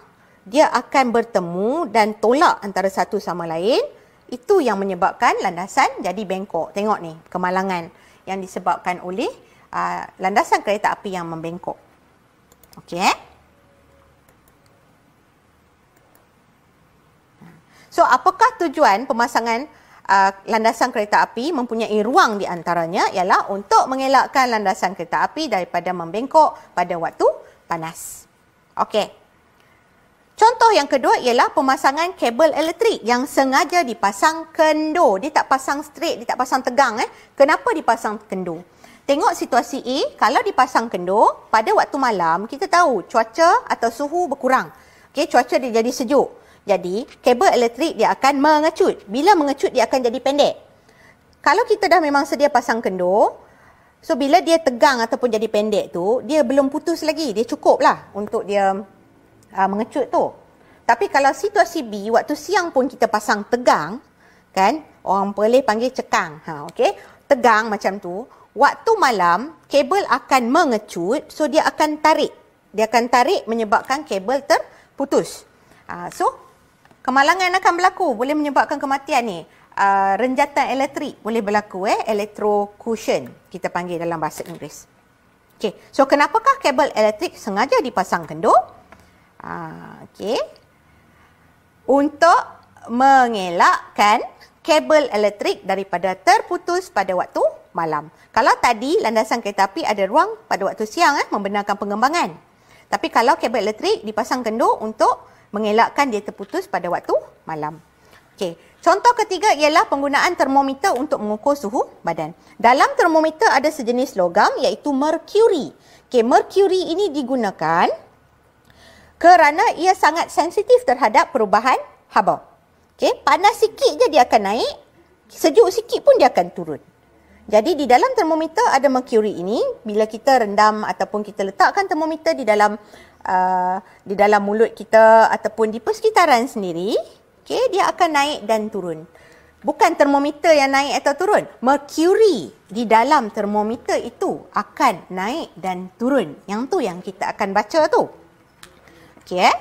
dia akan bertemu dan tolak antara satu sama lain. Itu yang menyebabkan landasan jadi bengkok. Tengok ni, kemalangan yang disebabkan oleh landasan kereta api yang membengkok. Okey. So, apakah tujuan pemasangan landasan kereta api mempunyai ruang di antaranya? Ialah untuk mengelakkan landasan kereta api daripada membengkok pada waktu panas. Okey. Contoh yang kedua ialah pemasangan kabel elektrik yang sengaja dipasang kendur. Dia tak pasang straight, dia tak pasang tegang. Kenapa dipasang kendur? Tengok situasi A, kalau dipasang kendur, pada waktu malam kita tahu cuaca atau suhu berkurang. Okey, cuaca dia jadi sejuk. Jadi, kabel elektrik dia akan mengecut. Bila mengecut, dia akan jadi pendek. Kalau kita dah memang sedia pasang kendur, so bila dia tegang ataupun jadi pendek tu, dia belum putus lagi. Dia cukup lah untuk dia mengecut tu. Tapi kalau situasi B, waktu siang pun kita pasang tegang, kan? Orang Perlis panggil cekang. Okey, tegang macam tu. Waktu malam, kabel akan mengecut, so dia akan tarik. Dia akan tarik menyebabkan kabel terputus. So, kemalangan akan berlaku, boleh menyebabkan kematian ni. Renjatan elektrik boleh berlaku, electrocution kita panggil dalam bahasa Inggeris. Okey, so kenapakah kabel elektrik sengaja dipasang kendur? Okey. Untuk mengelakkan kabel elektrik daripada terputus pada waktu malam. Kalau tadi landasan kereta api ada ruang pada waktu siang membenarkan pengembangan. Tapi kalau kabel elektrik dipasang kendur untuk mengelakkan dia terputus pada waktu malam. Okey, contoh ketiga ialah penggunaan termometer untuk mengukur suhu badan. Dalam termometer ada sejenis logam iaitu merkuri. Okey, merkuri ini digunakan kerana ia sangat sensitif terhadap perubahan haba. Okey, panas sikit je dia akan naik, sejuk sikit pun dia akan turun. Jadi di dalam termometer ada merkuri ini, bila kita rendam ataupun kita letakkan termometer di dalam mulut kita ataupun di persekitaran sendiri, okey, dia akan naik dan turun. Bukan termometer yang naik atau turun, merkuri di dalam termometer itu akan naik dan turun. Yang tu yang kita akan baca tu. Okey.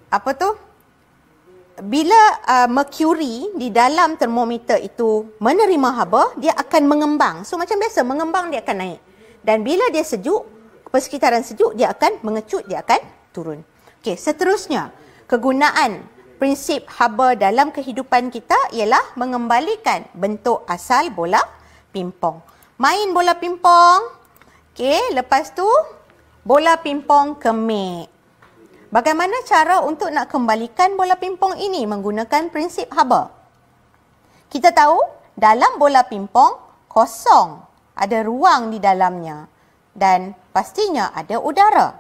Apa tu? Bila merkuri di dalam termometer itu menerima haba, dia akan mengembang. So macam biasa, mengembang dia akan naik. Dan bila dia sejuk, persekitaran sejuk, dia akan mengecut, dia akan turun. Okey, seterusnya, kegunaan prinsip haba dalam kehidupan kita ialah mengembalikan bentuk asal bola pimpong. Main bola pimpong. Okey, lepas tu bola pimpong kemik. Bagaimana cara untuk nak kembalikan bola pimpong ini menggunakan prinsip haba? Kita tahu dalam bola pimpong kosong, ada ruang di dalamnya dan pastinya ada udara.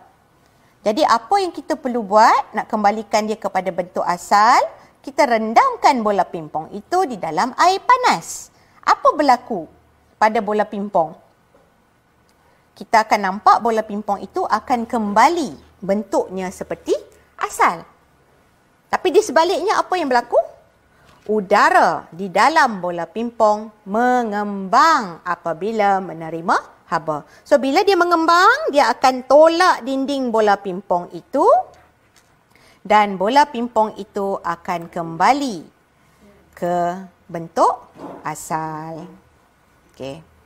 Jadi apa yang kita perlu buat nak kembalikan dia kepada bentuk asal? Kita rendamkan bola pimpong itu di dalam air panas. Apa berlaku pada bola pimpong? Kita akan nampak bola pimpong itu akan kembali bentuknya seperti asal. Tapi di sebaliknya apa yang berlaku? Udara di dalam bola pimpong mengembang apabila menerima haba. So bila dia mengembang, dia akan tolak dinding bola pimpong itu dan bola pimpong itu akan kembali ke bentuk asal. Okey.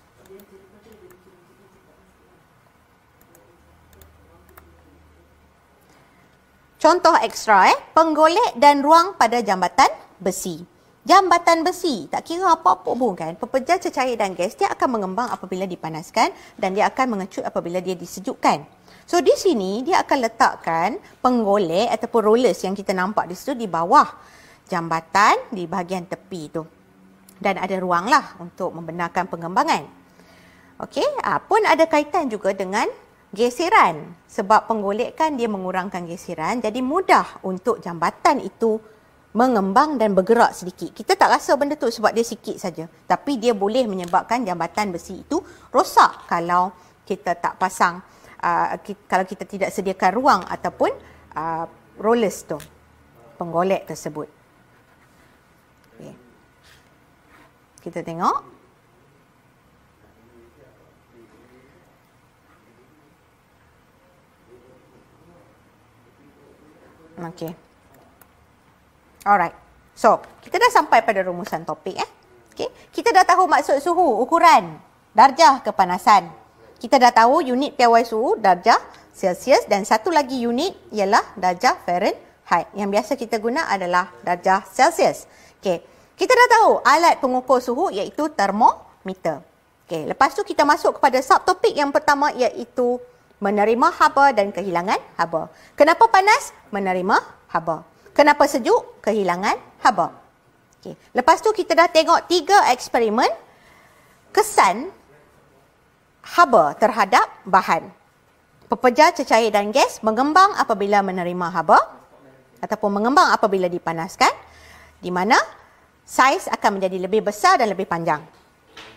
Contoh ekstra, penggolek dan ruang pada jambatan besi. Jambatan besi, tak kira apa-apa pun kan, pepejar cecair dan gas, dia akan mengembang apabila dipanaskan dan dia akan mengecut apabila dia disejukkan. So di sini, dia akan letakkan penggolek ataupun rollers yang kita nampak di situ di bawah jambatan di bahagian tepi tu. Dan ada ruang lah untuk membenarkan pengembangan. Okey, pun ada kaitan juga dengan geseran. Sebab penggolekan dia mengurangkan geseran, jadi mudah untuk jambatan itu mengembang dan bergerak sedikit. Kita tak rasa benda tu sebab dia sikit saja. Tapi dia boleh menyebabkan jambatan besi itu rosak kalau kita tak pasang, kalau kita tidak sediakan ruang ataupun rollers tu, penggolek tersebut. Okay. Kita tengok. Okey. Alright. So, kita dah sampai pada rumusan topik Okey. Kita dah tahu maksud suhu, ukuran, darjah kepanasan. Kita dah tahu unit piawai suhu, darjah Celsius, dan satu lagi unit ialah darjah Fahrenheit. Yang biasa kita guna adalah darjah Celsius. Okey. Kita dah tahu alat pengukur suhu iaitu termometer. Okey, lepas tu kita masuk kepada subtopik yang pertama iaitu menerima haba dan kehilangan haba. Kenapa panas? Menerima haba. Kenapa sejuk? Kehilangan haba. Okey. Lepas tu kita dah tengok 3 eksperimen kesan haba terhadap bahan. Pepejar cecair dan gas mengembang apabila menerima haba ataupun mengembang apabila dipanaskan, di mana saiz akan menjadi lebih besar dan lebih panjang.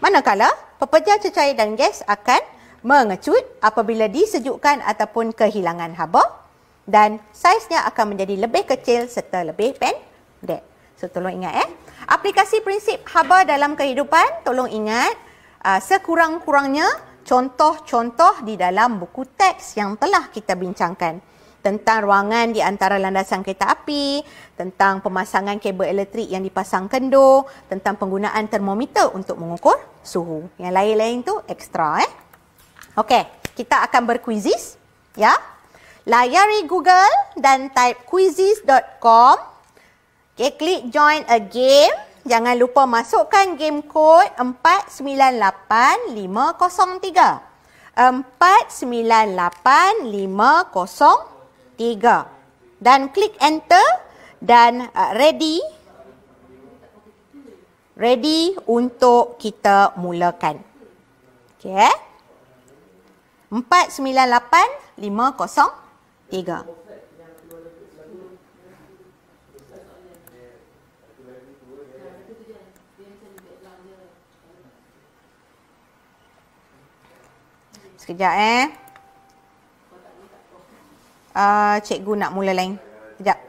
Manakala pepejar cecair dan gas akan mengecut apabila disejukkan ataupun kehilangan haba, dan saiznya akan menjadi lebih kecil serta lebih pendek. So tolong ingat aplikasi prinsip haba dalam kehidupan, tolong ingat sekurang-kurangnya contoh-contoh di dalam buku teks yang telah kita bincangkan tentang ruangan di antara landasan kereta api, tentang pemasangan kabel elektrik yang dipasang kendur, tentang penggunaan termometer untuk mengukur suhu. Yang lain-lain tu ekstra Okey, kita akan berkuizis ya. Layari Google dan type quizizz.com. Okey, klik join a game. Jangan lupa masukkan game code 498503. 498503. Dan klik enter dan ready untuk kita mulakan. Okey 498503. Sekejap cikgu nak mula lain. Sekejap.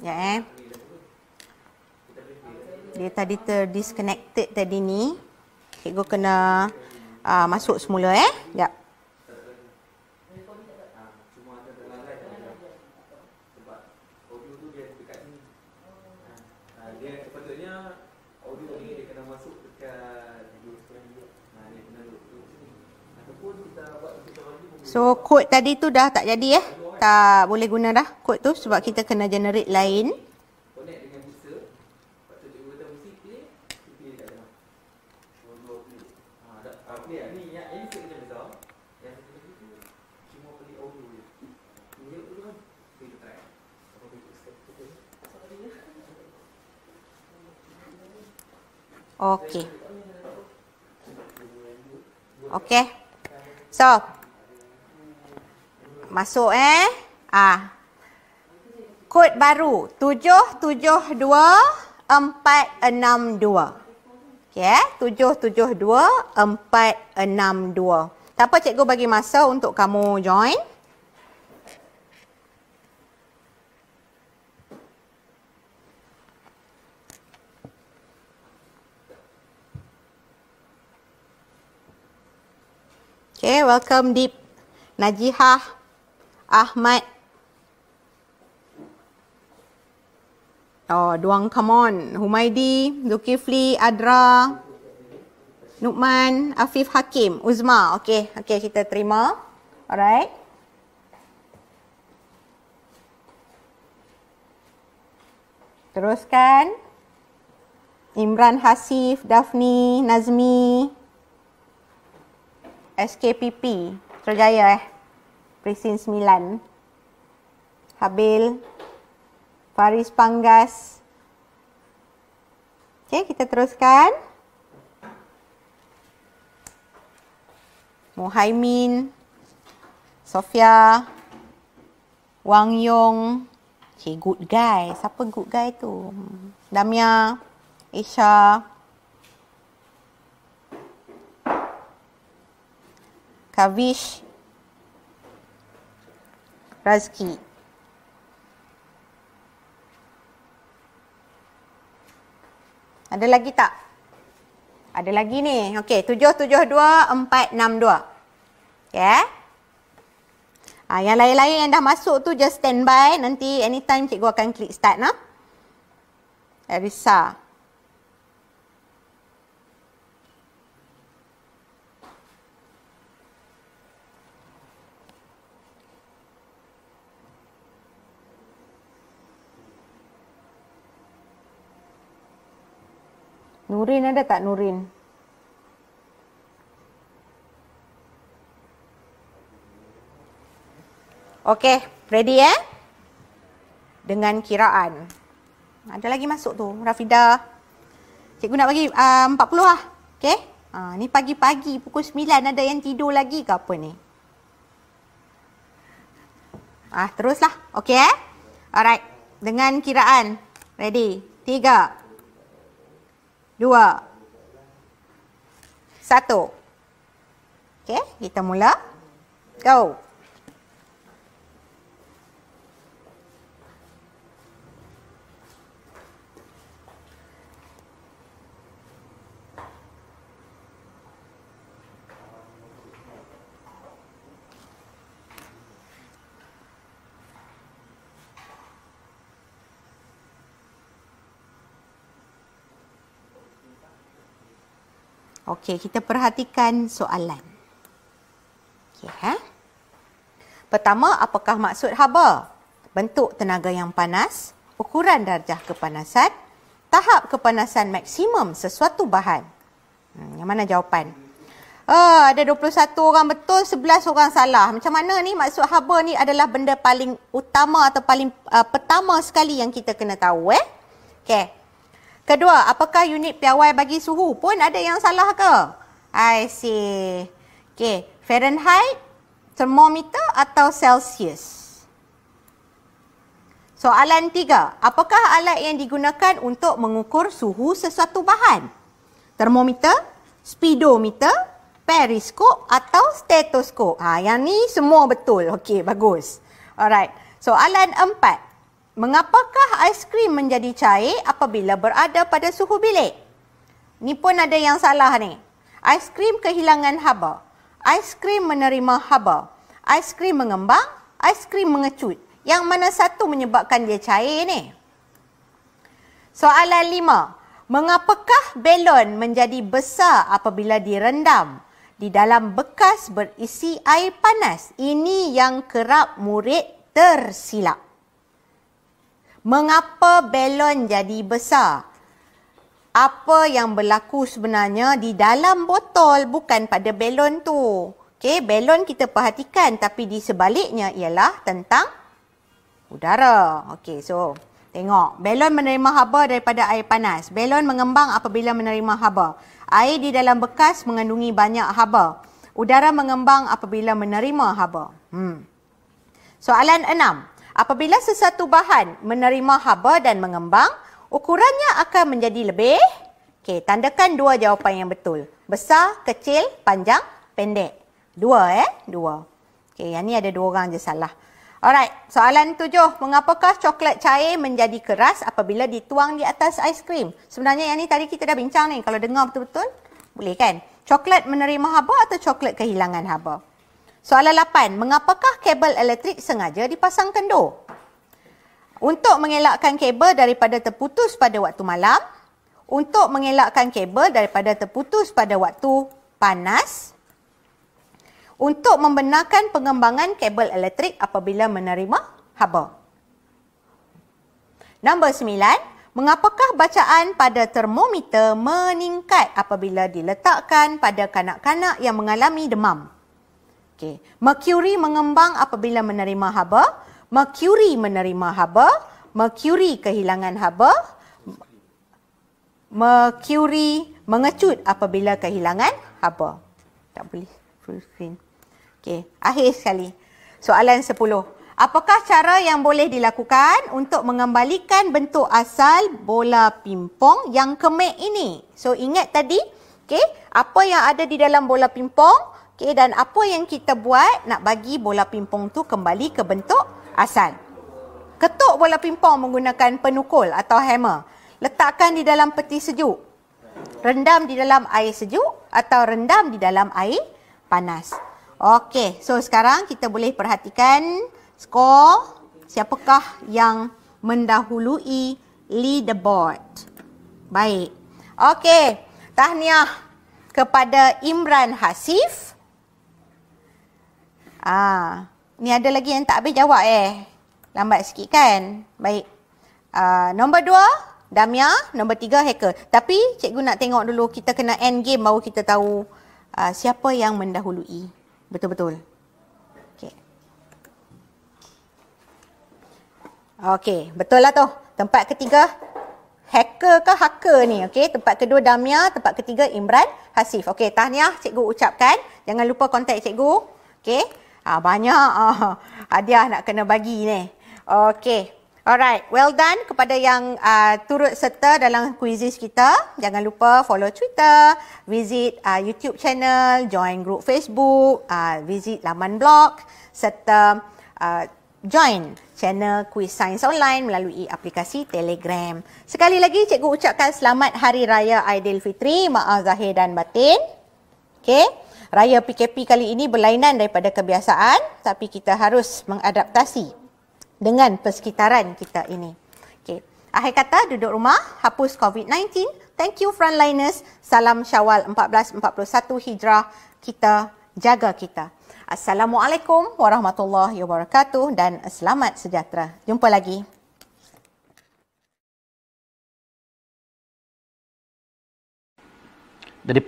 Ya Dia tadi terdisconnected tadi ni. Cikgu kena masuk semula Sekejap. So kod tadi tu dah tak jadi tak boleh guna dah kod tu sebab kita kena generate lain. Okey. Okey. So masuk kod baru 772462. Okey 772462. Tak apa, cikgu bagi masa untuk kamu join. Okay, welcome Deep, Najihah, Ahmad. Oh, Duang, come on. Humaidi, Zulkifli, Adra, Nukman, Afif Hakim, Uzma. Okay, kita terima. Alright. Teruskan. Imran Hasif, Dafni, Nazmi, SKPP, Terjaya Presin 9. Habil, Faris Panggas. Okey, kita teruskan. Muhaimin, Sofia, Wang Yong. Good guy. Siapa good guy tu? Damia, Isha, Kavish, Razki. Ada lagi tak? Ada lagi ni. Okey, 772-462. Okay. Yang lain-lain yang dah masuk tu just standby. Nanti anytime cikgu akan klik start. Arisa. Nurin ada tak Nurin? Okey, ready Dengan kiraan. Ada lagi masuk tu, Rafidah. Cikgu nak bagi 40 lah. Okey? Ni pagi-pagi pukul 9 ada yang tidur lagi ke apa ni? Teruslah. Okey Alright. Dengan kiraan. Ready? 3 2 1. Okey, kita mula. Go. Okey, kita perhatikan soalan. Okey, Pertama, apakah maksud haba? Bentuk tenaga yang panas, ukuran darjah kepanasan, tahap kepanasan maksimum sesuatu bahan. Yang mana jawapan? Ada 21 orang betul, 11 orang salah. Macam mana ni? Maksud haba ni adalah benda paling utama atau paling pertama sekali yang kita kena tahu. Okey. Kedua, apakah unit piawai bagi suhu? Pun ada yang salah ke? I see. Okey, Fahrenheit, termometer atau Celsius? Soalan 3, apakah alat yang digunakan untuk mengukur suhu sesuatu bahan? Termometer, speedometer, periskop atau stetoskop? Yang ni semua betul. Okey, bagus. Alright. Soalan 4. Mengapakah aiskrim menjadi cair apabila berada pada suhu bilik? Ni pun ada yang salah ni. Aiskrim kehilangan haba. Aiskrim menerima haba. Aiskrim mengembang. Aiskrim mengecut. Yang mana satu menyebabkan dia cair ni? Soalan 5. Mengapakah belon menjadi besar apabila direndam di dalam bekas berisi air panas? Ini yang kerap murid tersilap. Mengapa belon jadi besar? Apa yang berlaku sebenarnya di dalam botol, bukan pada belon tu. Okey, belon kita perhatikan, tapi di sebaliknya ialah tentang udara. Okey, so tengok. Belon menerima haba daripada air panas. Belon mengembang apabila menerima haba. Air di dalam bekas mengandungi banyak haba. Udara mengembang apabila menerima haba. Soalan 6. Apabila sesuatu bahan menerima haba dan mengembang, ukurannya akan menjadi lebih. Okey, tandakan dua jawapan yang betul. Besar, kecil, panjang, pendek. Dua. Okey, yang ni ada 2 orang je salah. Alright, soalan 7. Mengapakah coklat cair menjadi keras apabila dituang di atas aiskrim? Sebenarnya yang ni tadi kita dah bincang ni. Kalau dengar betul-betul, boleh kan? Coklat menerima haba atau coklat kehilangan haba? Soalan 8. Mengapakah kabel elektrik sengaja dipasang kendur? Untuk mengelakkan kabel daripada terputus pada waktu malam. Untuk mengelakkan kabel daripada terputus pada waktu panas. Untuk membenarkan pengembangan kabel elektrik apabila menerima haba. Nombor 9. Mengapakah bacaan pada termometer meningkat apabila diletakkan pada kanak-kanak yang mengalami demam? Okay. Merkuri mengembang apabila menerima haba. Merkuri menerima haba. Merkuri kehilangan haba. Merkuri mengecut apabila kehilangan haba. Tak boleh full screen. Okey, akhir sekali. Soalan 10. Apakah cara yang boleh dilakukan untuk mengembalikan bentuk asal bola pimpong yang kemik ini? So ingat tadi, okey, apa yang ada di dalam bola pimpong? Okay, dan apa yang kita buat nak bagi bola pimpong tu kembali ke bentuk asal. Ketuk bola pimpong menggunakan penukul atau hammer. letakkan di dalam peti sejuk, rendam di dalam air sejuk atau rendam di dalam air panas. Okey, so sekarang kita boleh perhatikan skor siapakah yang mendahului leaderboard. Baik. Okey, tahniah kepada Imran Hasif. Ni ada lagi yang tak habis jawab Lambat sikit kan? Baik. Nombor 2, Damia. Nombor 3, Hacker. Tapi cikgu nak tengok dulu, kita kena end game baru kita tahu siapa yang mendahului. Betul-betul. Okey. Okey, betul lah tu. Tempat ketiga, Hacker ke Hacker ni? Okey, tempat kedua Damia, tempat ketiga Imran Hasif. Okey, tahniah cikgu ucapkan. Jangan lupa kontak cikgu. Okey. Banyak hadiah nak kena bagi ni. Okey. Alright, well done kepada yang turut serta dalam quizzes kita. Jangan lupa follow Twitter, visit YouTube channel, join group Facebook, visit laman blog serta join channel Quiz Science Online melalui aplikasi Telegram. Sekali lagi cikgu ucapkan selamat Hari Raya Aidilfitri, maaf zahir dan batin. Okey. Raya PKP kali ini berlainan daripada kebiasaan, tapi kita harus mengadaptasi dengan persekitaran kita ini. Okey. Akhir kata, duduk rumah, hapus COVID-19. Thank you frontliners. Salam Syawal 1441 Hijrah. Kita jaga kita. Assalamualaikum warahmatullahi wabarakatuh dan selamat sejahtera. Jumpa lagi. Dari